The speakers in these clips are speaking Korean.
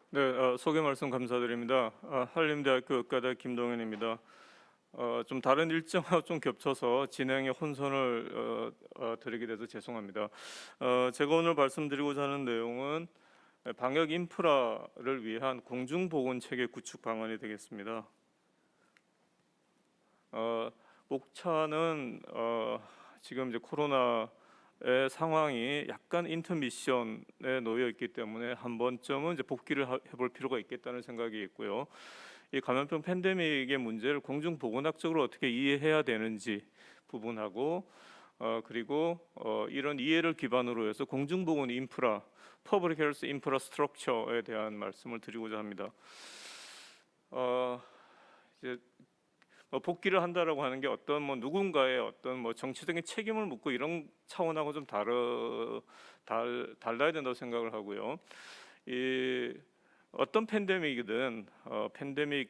네, 소개 말씀 감사드립니다. 한림대학교 의과대 김동현입니다. 좀 다른 일정하고 좀 겹쳐서 진행에 혼선을 드리게 돼서 죄송합니다. 제가 오늘 말씀드리고자 하는 내용은 방역 인프라를 위한 공중보건 체계 구축 방안이 되겠습니다. 목차는 지금 이제 코로나의 상황이 약간 인터미션에 놓여 있기 때문에 한 번쯤은 이제 복귀를 해볼 필요가 있겠다는 생각이 있고요. 이 감염병 팬데믹의 문제를 공중보건학적으로 어떻게 이해해야 되는지 부분하고 그리고 이런 이해를 기반으로 해서 공중보건 인프라, 퍼블릭 헬스 인프라스트럭처에 대한 말씀을 드리고자 합니다. 이제 복귀를 한다라고 하는 게 어떤 누군가의 어떤 정치적인 책임을 묻고 이런 차원하고 좀 달라야 된다고 생각을 하고요. 이 어떤 팬데믹이든 팬데믹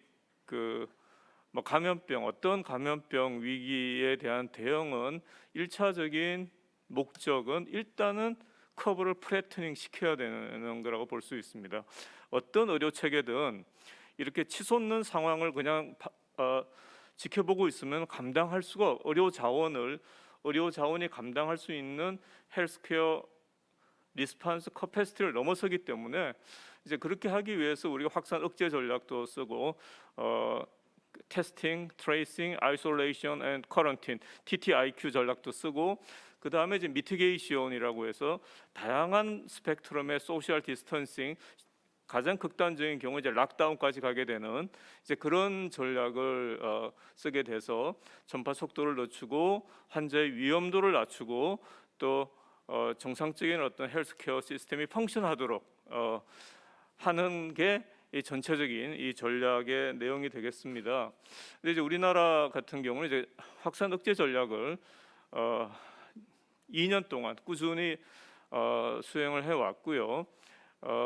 감염병 어떤 감염병 위기에 대한 대응은 1차적인 목적은 일단은 커브를 프래트닝 시켜야 되는 거라고 볼 수 있습니다. 어떤 의료 체계든 이렇게 치솟는 상황을 그냥 지켜보고 있으면 감당할 수가 의료 자원이 감당할 수 있는 헬스케어 리스판스 커패시티를 넘어서기 때문에 이제 그렇게 하기 위해서 우리가 확산 억제 전략도 쓰고 테스팅, 트레이싱, 아이솔레이션 앤 쿼런틴 TTIQ 전략도 쓰고 그 다음에 이제 미티게이션이라고 해서 다양한 스펙트럼의 소셜 디스턴싱 가장 극단적인 경우 이제 락다운까지 가게 되는 이제 그런 전략을 쓰게 돼서 전파 속도를 늦추고 환자의 위험도를 낮추고 또 정상적인 어떤 헬스케어 시스템이 펑션하도록 하는 게 이 전체적인 이 전략의 내용이 되겠습니다. 근데 이제 우리나라 같은 경우는 이제 확산 억제 전략을 2년 동안 꾸준히 수행을 해 왔고요.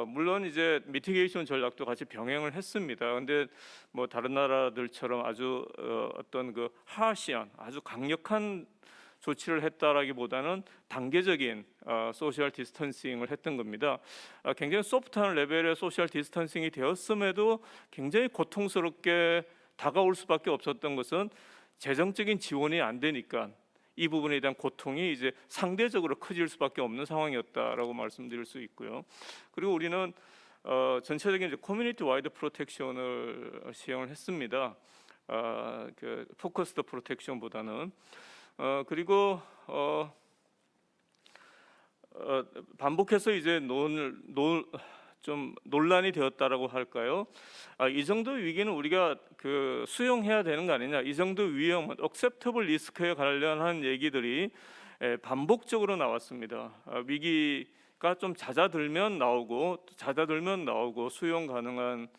물론 이제 미티게이션 전략도 같이 병행을 했습니다. 근데 다른 나라들처럼 아주 어떤 그 하시한 아주 강력한 조치를 했다라기보다는 단계적인 소셜 디스턴싱을 했던 겁니다. 굉장히 소프트한 레벨의 소셜 디스턴싱이 되었음에도 굉장히 고통스럽게 다가올 수밖에 없었던 것은 재정적인 지원이 안 되니까 이 부분에 대한 고통이 이제 상대적으로 커질 수밖에 없는 상황이었다라고 말씀드릴 수 있고요. 그리고 우리는 전체적인 이제 커뮤니티 와이드 프로텍션을 시행을 했습니다. 그 포커스드 프로텍션보다는 그리고 반복해서 이제 좀 논란이 되었다라고 할까요? 이 정도 위기는 우리가 수용해야 되는 거 아니냐? 이 정도 위험은 acceptable 리스크에 관련한 얘기들이 반복적으로 나왔습니다. 위기가 좀 잦아들면 나오고 수용 가능한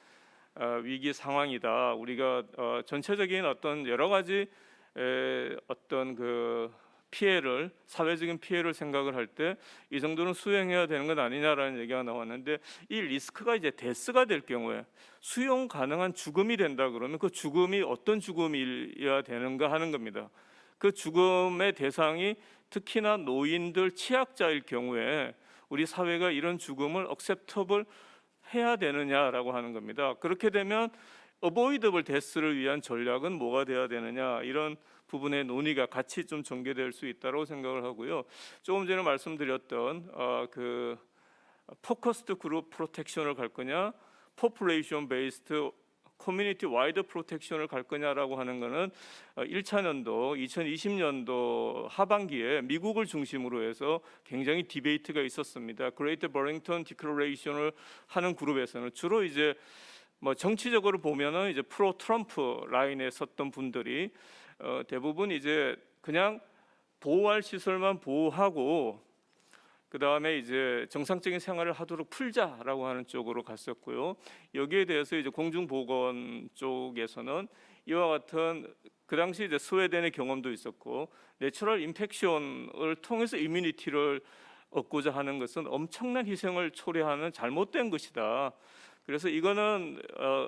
위기 상황이다. 우리가 전체적인 어떤 여러 가지 어떤 사회적인 피해를 생각을 할 때 이 정도는 수용해야 되는 것 아니냐라는 얘기가 나왔는데 이 리스크가 이제 데스가 될 경우에 수용 가능한 죽음이 된다 그러면 그 죽음이 어떤 죽음이어야 되는가 하는 겁니다. 그 죽음의 대상이 특히나 노인들, 취약자일 경우에 우리 사회가 이런 죽음을 acceptable 해야 되느냐라고 하는 겁니다. 그렇게 되면 avoidable death를 위한 전략은 뭐가 돼야 되느냐 이런 부분의 논의가 같이 좀 전개될 수 있다고 생각을 하고요. 조금 전에 말씀드렸던 포커스드 그룹 프로텍션을 갈 거냐, 포퓰레이션 베이스드 커뮤니티 와이드 프로텍션을 갈 거냐라고 하는 거는 1차 년도 2020년도 하반기에 미국을 중심으로 해서 굉장히 디베이트가 있었습니다. 그레이트 버링턴 디클레레이션을 하는 그룹에서는 주로 이제 정치적으로 보면은 이제 프로 트럼프 라인에 섰던 분들이 대부분 이제 그냥 보호할 시설만 보호하고 그 다음에 이제 정상적인 생활을 하도록 풀자라고 하는 쪽으로 갔었고요. 여기에 대해서 이제 공중보건 쪽에서는 이와 같은 그 당시 이제 스웨덴의 경험도 있었고 내추럴 인펙션을 통해서 이뮤니티를 얻고자 하는 것은 엄청난 희생을 초래하는 잘못된 것이다. 그래서 이거는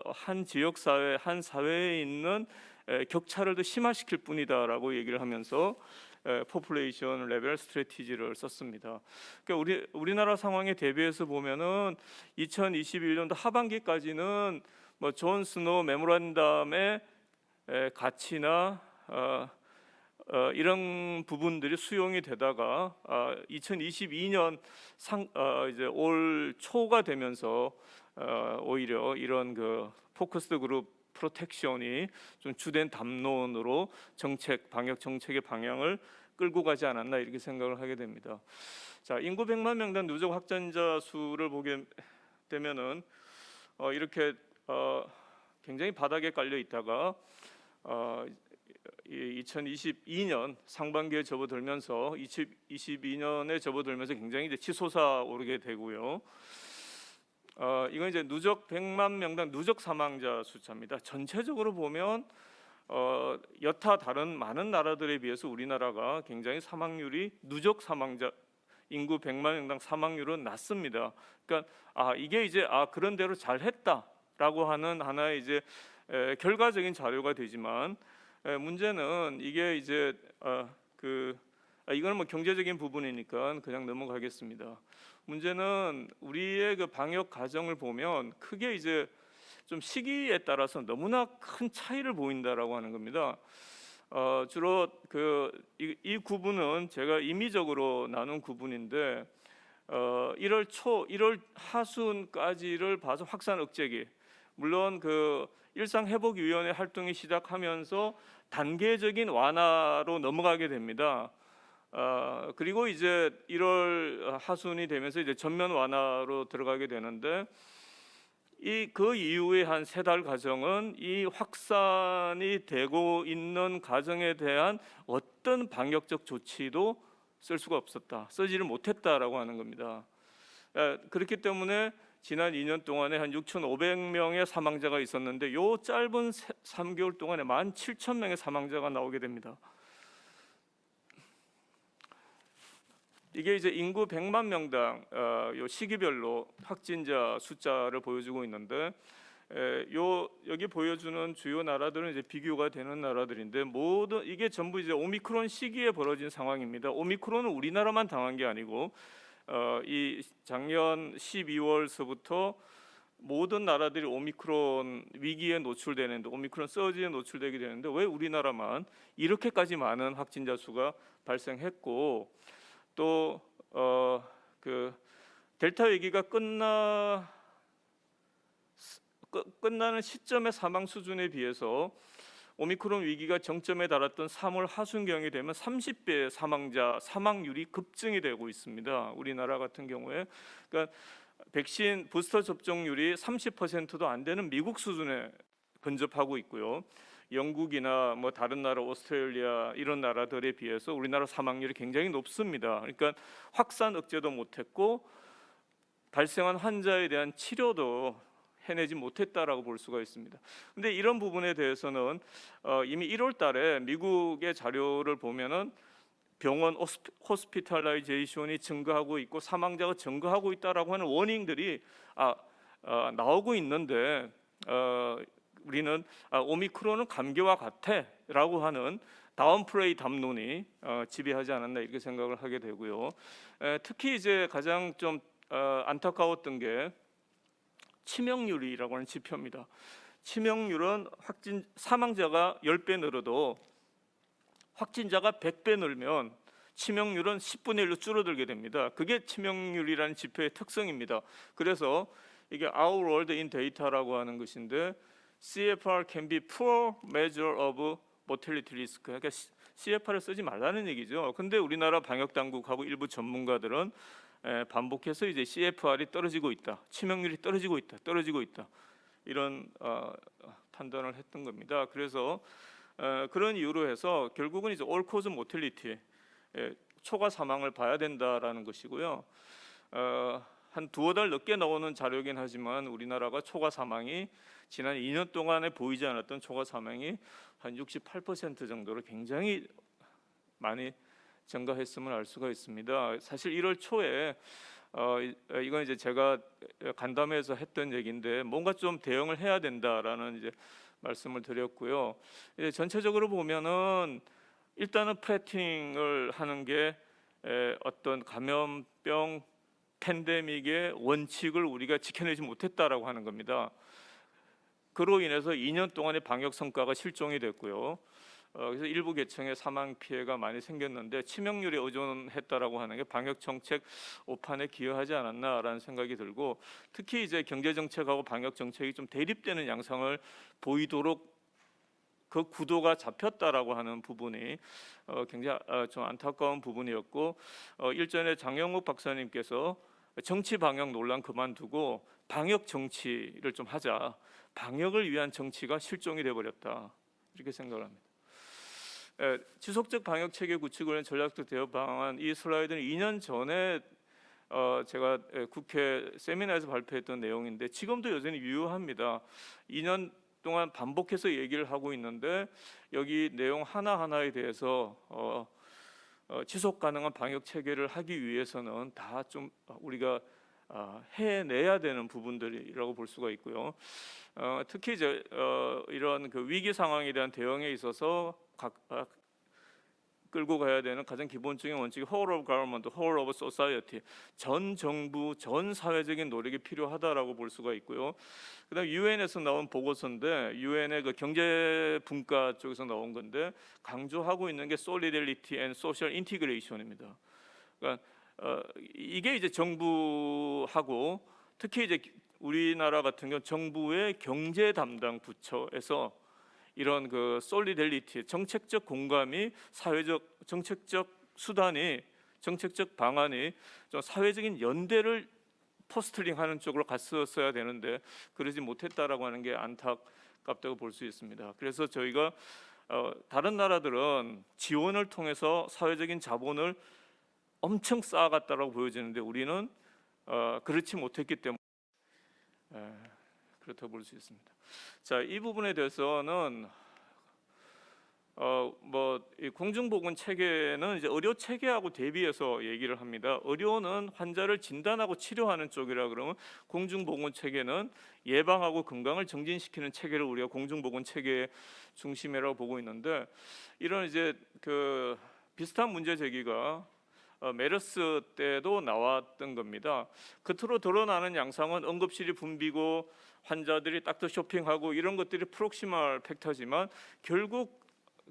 한 지역 사회, 한 사회에 있는 격차를 더 심화시킬 뿐이다라고 얘기를 하면서 포퓰레이션 레벨 스트래티지를 썼습니다. 그러니까 우리나라 상황에 대비해서 보면은 2021년도 하반기까지는 뭐 존 스노우 메모란담의 가치나 이런 부분들이 수용이 되다가 2022년 이제 올 초가 되면서 오히려 이런 그 포커스드 그룹 프로텍션이 좀 주된 담론으로 방역 정책의 방향을 끌고 가지 않았나 이렇게 생각을 하게 됩니다. 자, 인구 100만 명당 누적 확진자 수를 보게 되면은 이렇게 굉장히 바닥에 깔려 있다가 2022년 상반기에 접어들면서 2022년에 접어들면서 굉장히 이제 치솟아 오르게 되고요. 이건 이제 누적 100만 명당 누적 사망자 숫자입니다. 전체적으로 보면 여타 다른 많은 나라들에 비해서 우리나라가 굉장히 사망률이 누적 사망자 인구 100만 명당 사망률은 낮습니다. 그러니까 이게 이제 그런 대로 잘했다라고 하는 하나의 이제 결과적인 자료가 되지만 문제는 이게 이제 이거는 뭐 경제적인 부분이니까 그냥 넘어가겠습니다. 문제는 우리의 그 방역 과정을 보면 크게 이제 좀 시기에 따라서 너무나 큰 차이를 보인다라고 하는 겁니다. 주로 이 구분은 제가 임의적으로 나눈 구분인데 1월 초, 1월 하순까지를 봐서 확산 억제기. 물론 그 일상회복위원회 활동이 시작하면서 단계적인 완화로 넘어가게 됩니다. 그리고 이제 1월 하순이 되면서 이제 전면 완화로 들어가게 되는데 그 이후에 한 3달 과정은 이 확산이 되고 있는 과정에 대한 어떤 방역적 조치도 쓸 수가 없었다, 쓰지를 못했다라고 하는 겁니다. 그렇기 때문에 지난 2년 동안에 한 6,500명의 사망자가 있었는데 요 짧은 3개월 동안에 17,000명의 사망자가 나오게 됩니다. 이게 이제 인구 100만 명당 요 시기별로 확진자 숫자를 보여주고 있는데 여기 보여주는 주요 나라들은 이제 비교가 되는 나라들인데 모든 이게 전부 이제 오미크론 시기에 벌어진 상황입니다. 오미크론은 우리나라만 당한 게 아니고 이 작년 12월서부터 모든 나라들이 오미크론 위기에 노출되는데 오미크론 서지에 노출되게 되는데 왜 우리나라만 이렇게까지 많은 확진자 수가 발생했고 또 그 델타 위기가 끝나는 시점의 사망 수준에 비해서 오미크론 위기가 정점에 달았던 3월 하순경이 되면 30배 사망률이 급증이 되고 있습니다. 우리나라 같은 경우에 그러니까 백신 부스터 접종률이 30%도 안 되는 미국 수준에 근접하고 있고요. 영국이나 뭐 다른 나라 오스트레일리아 이런 나라들에 비해서 우리나라 사망률이 굉장히 높습니다. 그러니까 확산 억제도 못했고 발생한 환자에 대한 치료도 해내지 못했다라고 볼 수가 있습니다. 근데 이런 부분에 대해서는 이미 1월 달에 미국의 자료를 보면은 병원 호스피탈라이제이션이 증가하고 있고 사망자가 증가하고 있다라고 하는 워닝들이 나오고 있는데 우리는 오미크론은 감기와 같아라고 하는 다운플레이 담론이 지배하지 않았나 이렇게 생각을 하게 되고요. 특히 이제 가장 좀 안타까웠던 게 치명률이라고 하는 지표입니다. 치명률은 사망자가 10배 늘어도 확진자가 100배 늘면 치명률은 10분의 1로 줄어들게 됩니다. 그게 치명률이라는 지표의 특성입니다. 그래서 이게 Our World in Data라고 하는 것인데 CFR can be poor measure of mortality risk. 그러니까 CFR을 쓰지 말라는 얘기죠. 근데 우리나라 방역 당국하고 일부 전문가들은 반복해서 이제 CFR이 떨어지고 있다, 치명률이 떨어지고 있다 이런 판단을 했던 겁니다. 그래서 그런 이유로 해서 결국은 이제 all cause mortality 초과 사망을 봐야 된다라는 것이고요. 한 두어 달 늦게 나오는 자료이긴 하지만 우리나라가 초과 사망이 지난 2년 동안에 보이지 않았던 초과 사망이 한 68% 정도로 굉장히 많이 증가했음을 알 수가 있습니다. 사실 1월 초에 이건 이제 제가 간담회에서 했던 얘기인데 뭔가 좀 대응을 해야 된다라는 이제 말씀을 드렸고요. 전체적으로 보면은 일단은 플래팅을 하는 게 어떤 감염병 팬데믹의 원칙을 우리가 지켜내지 못했다라고 하는 겁니다. 그로 인해서 2년 동안의 방역 성과가 실종이 됐고요. 그래서 일부 계층의 사망 피해가 많이 생겼는데 치명률에 의존했다라고 하는 게 방역 정책 오판에 기여하지 않았나라는 생각이 들고, 특히 이제 경제 정책하고 방역 정책이 좀 대립되는 양상을 보이도록 그 구도가 잡혔다라고 하는 부분이 굉장히 좀 안타까운 부분이었고, 일전에 장영욱 박사님께서 정치 방역 논란 그만두고 방역 정치를 좀 하자, 방역을 위한 정치가 실종이 돼버렸다, 이렇게 생각을 합니다. 지속적 방역 체계 구축을 위한 전략적 대응 방안, 이 슬라이드는 2년 전에 제가 국회 세미나에서 발표했던 내용인데 지금도 여전히 유효합니다. 2년 동안 반복해서 얘기를 하고 있는데 여기 내용 하나하나에 대해서 지속 가능한 방역 체계를 하기 위해서는 다 좀 우리가 해내야 되는 부분들이라고 볼 수가 있고요. 특히 이제 이런 그 위기 상황에 대한 대응에 있어서 끌고 가야 되는 가장 기본적인 원칙이 whole of government, whole of society, 전 정부, 전 사회적인 노력이 필요하다라고 볼 수가 있고요. 그다음 유엔에서 나온 보고서인데, 유엔의 그 경제 분과 쪽에서 나온 건데 강조하고 있는 게 solidarity and social integration입니다. 그러니까 이게 이제 정부하고 특히 이제 우리나라 같은 경우 정부의 경제 담당 부처에서 이런 그 솔리델리티, 정책적 공감이, 사회적 정책적 수단이, 정책적 방안이 좀 사회적인 연대를 포스터링하는 쪽으로 갔었어야 되는데 그러지 못했다라고 하는 게 안타깝다고 볼 수 있습니다. 그래서 저희가 다른 나라들은 지원을 통해서 사회적인 자본을 엄청 쌓아갔다라고 보여지는데 우리는 그렇지 못했기 때문에 그렇다고 볼 수 있습니다. 자, 이 부분에 대해서는 이 공중보건 체계는 이제 의료 체계하고 대비해서 얘기를 합니다. 의료는 환자를 진단하고 치료하는 쪽이라 그러면 공중보건 체계는 예방하고 건강을 정진시키는 체계를 우리가 공중보건 체계의 중심이라고 보고 있는데, 이런 이제 그 비슷한 문제 제기가 메르스 때도 나왔던 겁니다. 겉으로 드러나는 양상은 응급실이 붐비고 환자들이 닥터 쇼핑하고 이런 것들이 프록시멀 팩터지만 결국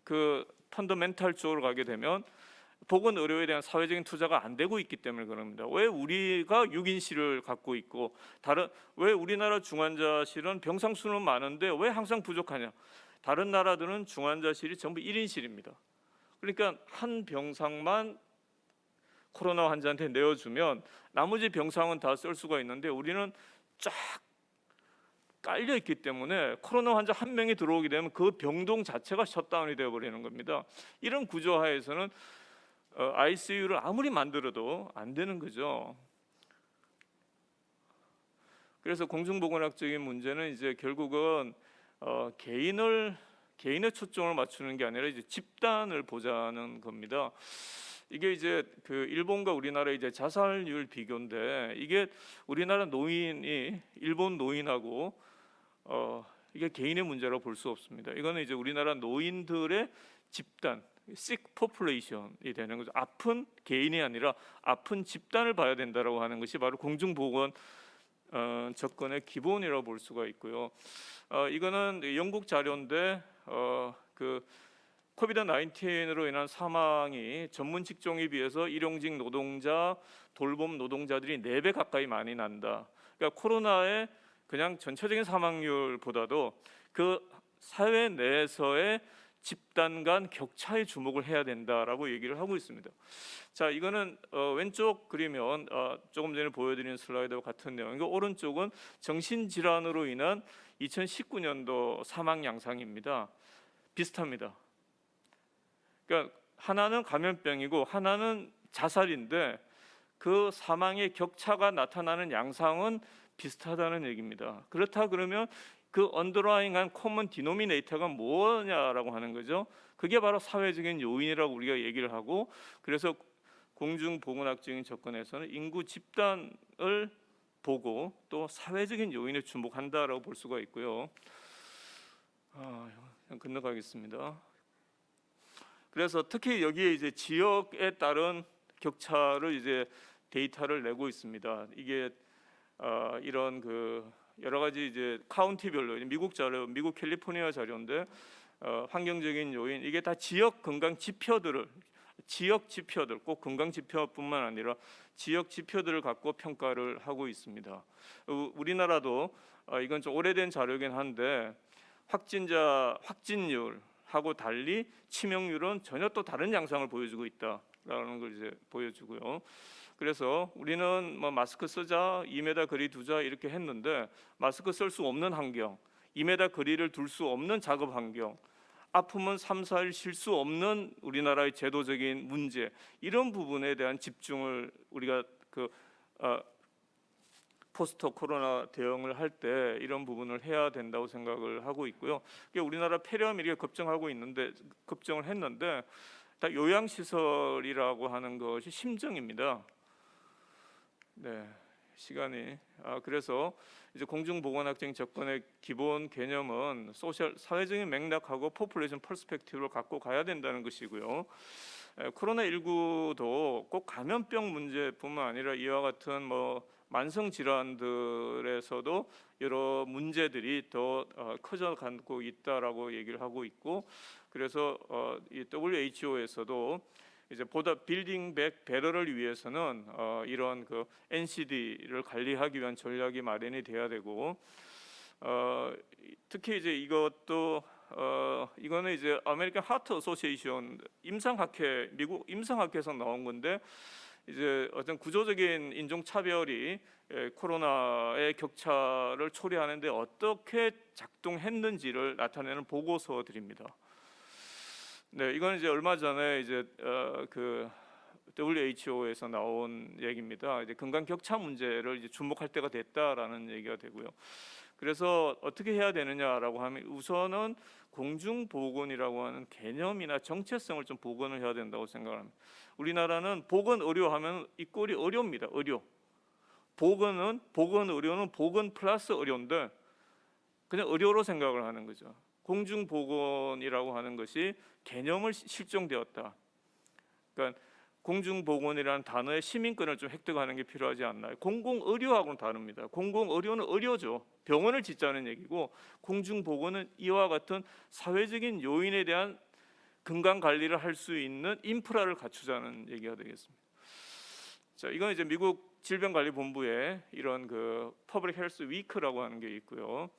그 펀더멘탈 쪽으로 가게 되면 보건 의료에 대한 사회적인 투자가 안 되고 있기 때문에 그럽니다. 왜 우리가 6인실을 갖고 있고 왜 우리나라 중환자실은 병상 수는 많은데 왜 항상 부족하냐? 다른 나라들은 중환자실이 전부 1인실입니다. 그러니까 한 병상만 코로나 환자한테 내어주면 나머지 병상은 다 쓸 수가 있는데 우리는 쫙 깔려 있기 때문에 코로나 환자 한 명이 들어오게 되면 그 병동 자체가 셧다운이 되어버리는 겁니다. 이런 구조하에서는 ICU를 아무리 만들어도 안 되는 거죠. 그래서 공중보건학적인 문제는 이제 결국은 개인의 초점을 맞추는 게 아니라 이제 집단을 보자는 겁니다. 이게 이제 그 일본과 우리나라의 이제 자살률 비교인데, 이게 우리나라 노인이 일본 노인하고 이게 개인의 문제라고 볼 수 없습니다. 이거는 이제 우리나라 노인들의 집단, sick population이 되는 거죠. 아픈 개인이 아니라 아픈 집단을 봐야 된다라고 하는 것이 바로 공중보건 접근의 기본이라고 볼 수가 있고요. 이거는 영국 자료인데 그 코비드 19으로 인한 사망이 전문 직종에 비해서 일용직 노동자, 돌봄 노동자들이 4배 가까이 많이 난다. 그러니까 코로나의 그냥 전체적인 사망률보다도 그 사회 내에서의 집단 간 격차에 주목을 해야 된다라고 얘기를 하고 있습니다. 자, 이거는 왼쪽 그리면 조금 전에 보여드린 슬라이드와 같은 내용이고, 오른쪽은 정신질환으로 인한 2019년도 사망 양상입니다. 비슷합니다. 그러니까 하나는 감염병이고 하나는 자살인데 그 사망의 격차가 나타나는 양상은 비슷하다는 얘기입니다. 그렇다 그러면 그 언더라잉한 코먼 디노미네이터가 뭐냐라고 하는 거죠. 그게 바로 사회적인 요인이라고 우리가 얘기를 하고, 그래서 공중보건학적인 접근에서는 인구 집단을 보고 또 사회적인 요인에 주목한다라고 볼 수가 있고요. 그냥 건너가겠습니다. 그래서 특히 여기에 이제 지역에 따른 격차를 이제 데이터를 내고 있습니다. 이게 이런 그 여러 가지 이제 카운티별로 미국 자료, 미국 캘리포니아 자료인데 환경적인 요인 이게 다 지역 건강 지표들을 꼭 건강 지표뿐만 아니라 지역 지표들을 갖고 평가를 하고 있습니다. 우리나라도 이건 좀 오래된 자료긴 한데 확진율하고 달리 치명률은 전혀 또 다른 양상을 보여주고 있다라는 걸 이제 보여주고요. 그래서 우리는 뭐 마스크 쓰자, 2m 거리 두자 이렇게 했는데 마스크 쓸 수 없는 환경, 2m 거리를 둘 수 없는 작업 환경, 아프면 3, 4일 쉴 수 없는 우리나라의 제도적인 문제 이런 부분에 대한 집중을 우리가 포스트 코로나 대응을 할 때 이런 부분을 해야 된다고 생각을 하고 있고요. 우리나라 폐렴 이렇게 걱정을 했는데 다 요양시설이라고 하는 것이 심정입니다. 네, 시간이 그래서 이제 공중보건학적인 접근의 기본 개념은 사회적인 맥락하고 포퓰레이션 퍼스펙티브를 갖고 가야 된다는 것이고요. 코로나19도 꼭 감염병 문제뿐만 아니라 이와 같은 뭐 만성 질환들에서도 여러 문제들이 더 커져가고 있다라고 얘기를 하고 있고, 그래서 이 WHO에서도 이제 보다 빌딩 백 베러를 위해서는 이런 그 NCD를 관리하기 위한 전략이 마련이 돼야 되고, 특히 이제 이것도 이거는 이제 아메리칸 하트 어소시에이션 임상학회 미국 임상학회에서 나온 건데 이제 어떤 구조적인 인종 차별이 코로나의 격차를 초래하는데 어떻게 작동했는지를 나타내는 보고서들입니다. 네, 이건 이제 얼마 전에 이제 그 WHO에서 나온 얘기입니다. 이제 건강 격차 문제를 이제 주목할 때가 됐다라는 얘기가 되고요. 그래서 어떻게 해야 되느냐라고 하면 우선은 공중보건이라고 하는 개념이나 정체성을 좀 복원을 해야 된다고 생각합니다. 우리나라는 보건 의료하면 이 꼴이 의료입니다. 의료. 보건 의료는 보건 플러스 의료인데 그냥 의료로 생각을 하는 거죠. 공중보건이라고 하는 것이 개념을 실종되었다. 그러니까 공중보건이라는 단어의 시민권을 좀 획득하는 게 필요하지 않나요? 공공의료하고는 다릅니다. 공공의료는 의료죠. 병원을 짓자는 얘기고, 공중보건은 이와 같은 사회적인 요인에 대한 건강관리를 할 수 있는 인프라를 갖추자는 얘기가 되겠습니다. 자, 이건 이제 미국 질병관리본부의 이런 그 퍼블릭 헬스 위크라고 하는 게 있고요.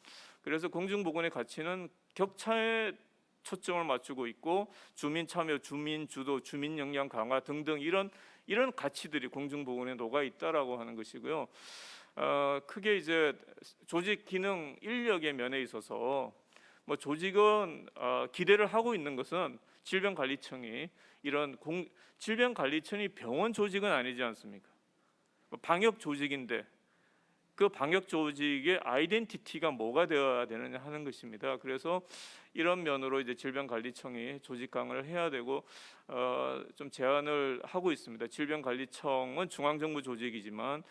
그래서 공중보건의 가치는 격차에 초점을 맞추고 있고, 주민 참여, 주민 주도, 주민 역량 강화 등등 이런 가치들이 공중보건에 녹아 있다라고 하는 것이고요. 크게 이제 조직 기능 인력의 면에 있어서 뭐 조직은 기대를 하고 있는 것은 질병관리청이 질병관리청이 병원 조직은 아니지 않습니까? 방역 조직인데 그 방역 조직의 아이덴티티가 뭐가 되어야 되느냐 하는 것입니다. 그래서 이런 면으로 이제 질병관리청이 조직 강화를 해야 되고 좀 제안을 하고 있습니다. 질병관리청은 중앙정부 조직이지만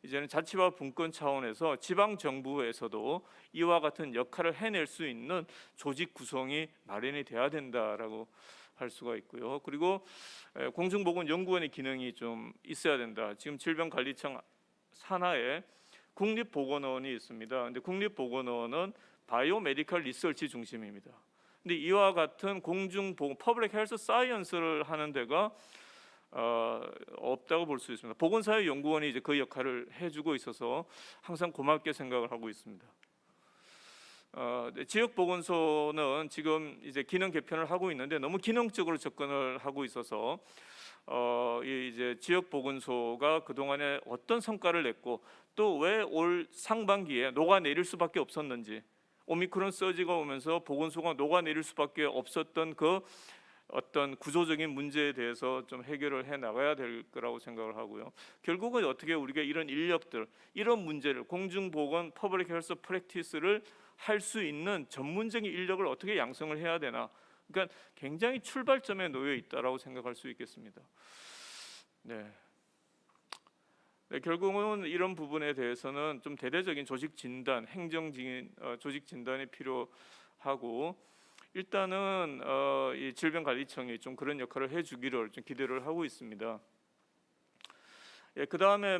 이제는 자치와 분권 차원에서 지방 정부에서도 이와 같은 역할을 해낼 수 있는 조직 구성이 마련이 돼야 된다라고 할 수가 있고요. 그리고 공중보건연구원의 기능이 좀 있어야 된다. 지금 질병관리청 산하에 국립보건원이 있습니다. 근데 국립보건원은 바이오메디컬 리서치 중심입니다. 근데 이와 같은 공중보건 퍼블릭 헬스 사이언스를 하는 데가 없다고 볼 수 있습니다. 보건사회연구원이 이제 그 역할을 해주고 있어서 항상 고맙게 생각을 하고 있습니다. 지역보건소는 지금 이제 기능 개편을 하고 있는데 너무 기능적으로 접근을 하고 있어서 이제 지역보건소가 그 동안에 어떤 성과를 냈고 또 왜 올 상반기에 녹아내릴 수밖에 없었는지, 오미크론 서지가 오면서 보건소가 녹아내릴 수밖에 없었던 그 어떤 구조적인 문제에 대해서 좀 해결을 해 나가야 될 거라고 생각을 하고요. 결국은 어떻게 우리가 이런 인력들, 이런 문제를 공중보건 퍼블릭 헬스 프랙티스를 할 수 있는 전문적인 인력을 어떻게 양성을 해야 되나. 그러니까 굉장히 출발점에 놓여 있다라고 생각할 수 있겠습니다. 네, 결국은 이런 부분에 대해서는 좀 대대적인 조직 진단, 행정적인 조직 진단이 필요하고, 일단은 이 질병관리청이 좀 그런 역할을 해주기를 좀 기대를 하고 있습니다. 예, 그 다음에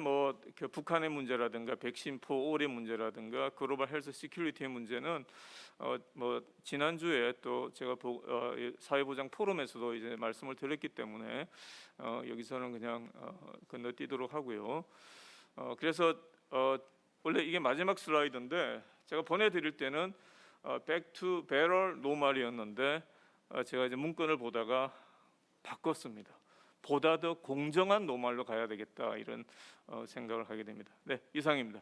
그 북한의 문제라든가 백신 포올의 문제라든가 글로벌 헬스 시큐리티의 문제는 지난주에 또 제가 사회보장 포럼에서도 이제 말씀을 드렸기 때문에 여기서는 그냥 건너뛰도록 하고요. 그래서 원래 이게 마지막 슬라이드인데 제가 보내드릴 때는 back to better normal이었는데 제가 이제 문건을 보다가 바꿨습니다. 보다 더 공정한 노말로 가야 되겠다 이런 생각을 하게 됩니다. 네, 이상입니다.